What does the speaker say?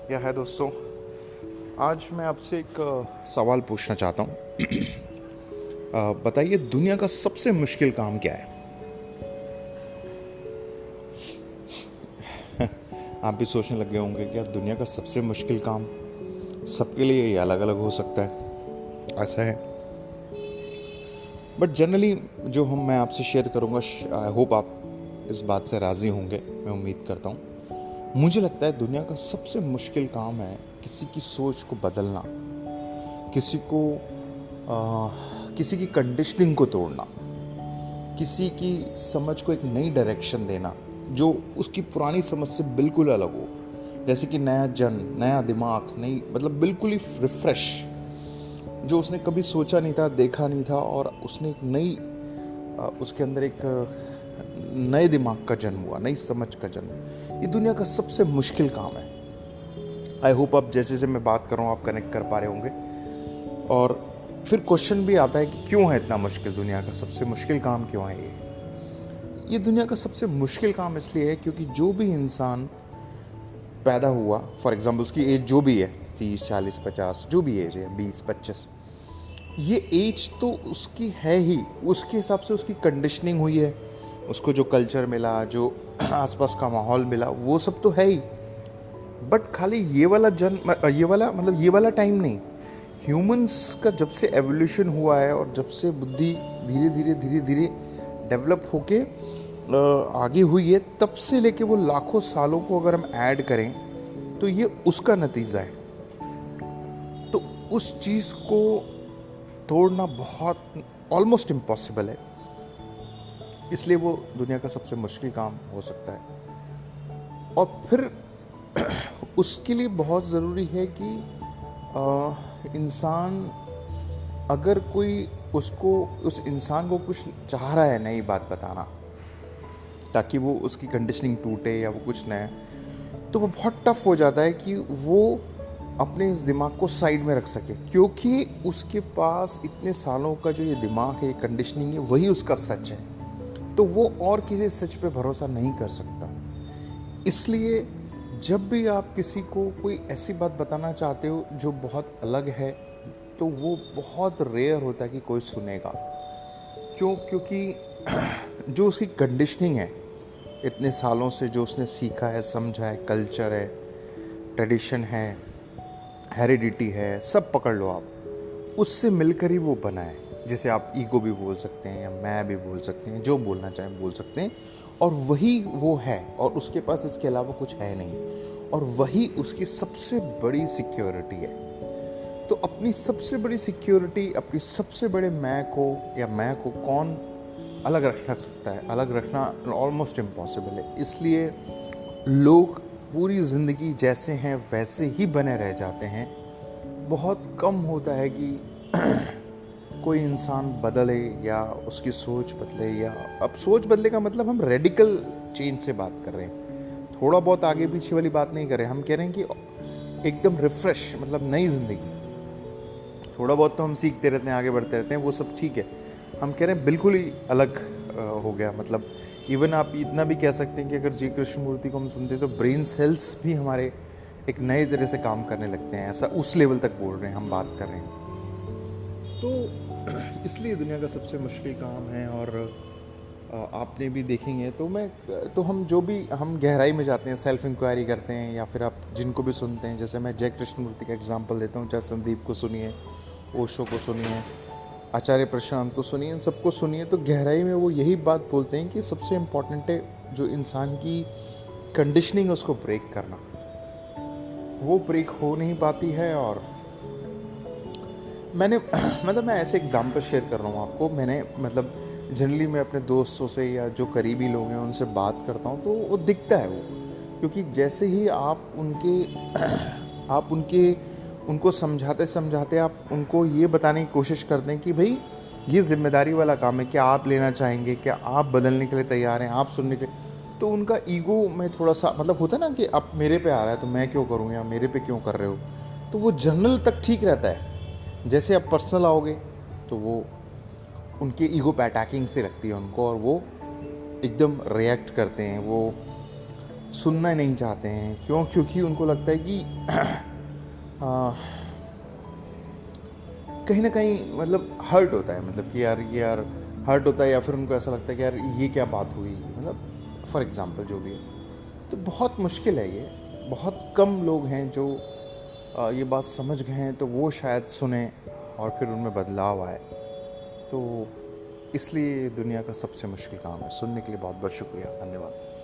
या है दोस्तों। आज मैं आपसे एक सवाल पूछना चाहता हूँ। बताइए, दुनिया का सबसे मुश्किल काम क्या है? आप भी सोचने लग गए होंगे कि यार दुनिया का सबसे मुश्किल काम सबके लिए ये अलग अलग हो सकता है। ऐसा है, बट जनरली जो मैं आपसे शेयर करूँगा, आई होप आप इस बात से राज़ी होंगे, मैं उम्मीद करता हूँ। मुझे लगता है दुनिया का सबसे मुश्किल काम है किसी की सोच को बदलना, किसी को किसी की कंडीशनिंग को तोड़ना, किसी की समझ को एक नई डायरेक्शन देना जो उसकी पुरानी समझ से बिल्कुल अलग हो। जैसे कि नया नया दिमाग, नई मतलब बिल्कुल ही रिफ्रेश, जो उसने कभी सोचा नहीं था, देखा नहीं था, और उसने एक नई उसके अंदर एक नए दिमाग का जन्म हुआ, नई समझ का जन्म। ये दुनिया का सबसे मुश्किल काम है। आई होप आप जैसे जैसे मैं बात कर रहा हूँ आप कनेक्ट कर पा रहे होंगे। और फिर क्वेश्चन भी आता है कि क्यों है इतना मुश्किल, दुनिया का सबसे मुश्किल काम क्यों है ये दुनिया का सबसे मुश्किल काम इसलिए है क्योंकि जो भी इंसान पैदा हुआ, फॉर एग्जाम्पल उसकी एज जो भी है, 30 40 50, जो भी एज है, 20 25, ये एज तो उसकी है ही, उसके हिसाब से उसकी कंडीशनिंग हुई है, उसको जो कल्चर मिला, जो आसपास का माहौल मिला, वो सब तो है ही। बट खाली ये वाला ये वाला टाइम नहीं। ह्यूमंस का जब से एवोल्यूशन हुआ है और जब से बुद्धि धीरे धीरे डेवलप होके आगे हुई है, तब से लेके वो लाखों सालों को अगर हम ऐड करें तो ये उसका नतीजा है। तो उस चीज़ को तोड़ना बहुत ऑलमोस्ट इम्पॉसिबल है, इसलिए वो दुनिया का सबसे मुश्किल काम हो सकता है। और फिर उसके लिए बहुत ज़रूरी है कि इंसान, अगर कोई उसको, उस इंसान को कुछ चाह रहा है नई बात बताना ताकि वो उसकी कंडीशनिंग टूटे या वो कुछ नया, तो वो बहुत टफ हो जाता है कि वो अपने इस दिमाग को साइड में रख सके, क्योंकि उसके पास इतने सालों का जो ये दिमाग है, ये कंडीशनिंग है, वही उसका सच है। तो वो और किसी सच पे भरोसा नहीं कर सकता। इसलिए जब भी आप किसी को कोई ऐसी बात बताना चाहते हो जो बहुत अलग है, तो वो बहुत रेयर होता है कि कोई सुनेगा। क्यों? क्योंकि जो उसकी कंडीशनिंग है, इतने सालों से जो उसने सीखा है, समझा है, कल्चर है, ट्रेडिशन है, हेरिडिटी है, सब पकड़ लो आप, उससे मिलकर ही वो बना है। जैसे आप ईगो भी बोल सकते हैं या मैं भी बोल सकते हैं, जो बोलना चाहें बोल सकते हैं, और वही वो है, और उसके पास इसके अलावा कुछ है नहीं, और वही उसकी सबसे बड़ी सिक्योरिटी है। तो अपनी सबसे बड़ी सिक्योरिटी, अपनी सबसे बड़े मैं को या मैं को कौन अलग रख सकता है? अलग रखना ऑलमोस्ट इम्पॉसिबल है। इसलिए लोग पूरी ज़िंदगी जैसे हैं वैसे ही बने रह जाते हैं। बहुत कम होता है कि कोई इंसान बदले या उसकी सोच बदले, या अब सोच बदले का मतलब हम रेडिकल चेंज से बात कर रहे हैं, थोड़ा बहुत आगे पीछे वाली बात नहीं कर रहे हैं। हम कह रहे हैं कि एकदम रिफ्रेश, मतलब नई ज़िंदगी। थोड़ा बहुत तो हम सीखते रहते हैं, आगे बढ़ते रहते हैं, वो सब ठीक है। हम कह रहे हैं बिल्कुल ही अलग हो गया। मतलब इवन आप इतना भी कह सकते हैं कि अगर जी कृष्णमूर्ति को हम सुनते हैं तो ब्रेन सेल्स भी हमारे एक नए तरह से काम करने लगते हैं, ऐसा उस लेवल तक बोल रहे हैं, हम बात कर रहे हैं। तो इसलिए दुनिया का सबसे मुश्किल काम है। और आपने भी देखेंगे तो हम जो भी हम गहराई में जाते हैं, सेल्फ इंक्वायरी करते हैं, या फिर आप जिनको भी सुनते हैं, जैसे मैं जय कृष्णमूर्ति का एग्जांपल देता हूँ, चाहे संदीप को सुनिए, ओशो को सुनिए, आचार्य प्रशांत को सुनिए, इन सबको सुनिए, तो गहराई में वो यही बात बोलते हैं कि सबसे इम्पॉर्टेंट है जो इंसान की कंडीशनिंग है उसको ब्रेक करना। वो ब्रेक हो नहीं पाती है। और मैंने मतलब मैं ऐसे एग्जांपल शेयर कर रहा हूँ आपको। मैंने मतलब जनरली मैं अपने दोस्तों से या जो करीबी लोग हैं उनसे बात करता हूँ तो वो दिखता है वो, क्योंकि जैसे ही आप उनको समझाते समझाते आप उनको ये बताने की कोशिश करते हैं कि भाई ये जिम्मेदारी वाला काम है, क्या आप लेना चाहेंगे, क्या आप बदलने के लिए तैयार हैं, आप सुनने के लिए, तो उनका ईगो में थोड़ा सा मतलब होता है ना कि अब मेरे पे आ रहा है तो मैं क्यों करूँ, या मेरे पे क्यों कर रहे हो, तो वो जनरल तक ठीक रहता है। जैसे आप पर्सनल आओगे तो वो उनके ईगो पे अटैकिंग से लगती है उनको, और वो एकदम रिएक्ट करते हैं, वो सुनना नहीं चाहते हैं। क्यों? क्योंकि उनको लगता है कि आ, कहीं ना कहीं मतलब हर्ट होता है, मतलब कि यार ये यार हर्ट होता है, या फिर उनको ऐसा लगता है कि यार ये क्या बात हुई, मतलब फॉर एग्जांपल जो भी है। तो बहुत मुश्किल है ये, बहुत कम लोग हैं जो ये बात समझ गए हैं, तो वो शायद सुने और फिर उनमें बदलाव आए। तो इसलिए दुनिया का सबसे मुश्किल काम है। सुनने के लिए बहुत बहुत शुक्रिया, धन्यवाद।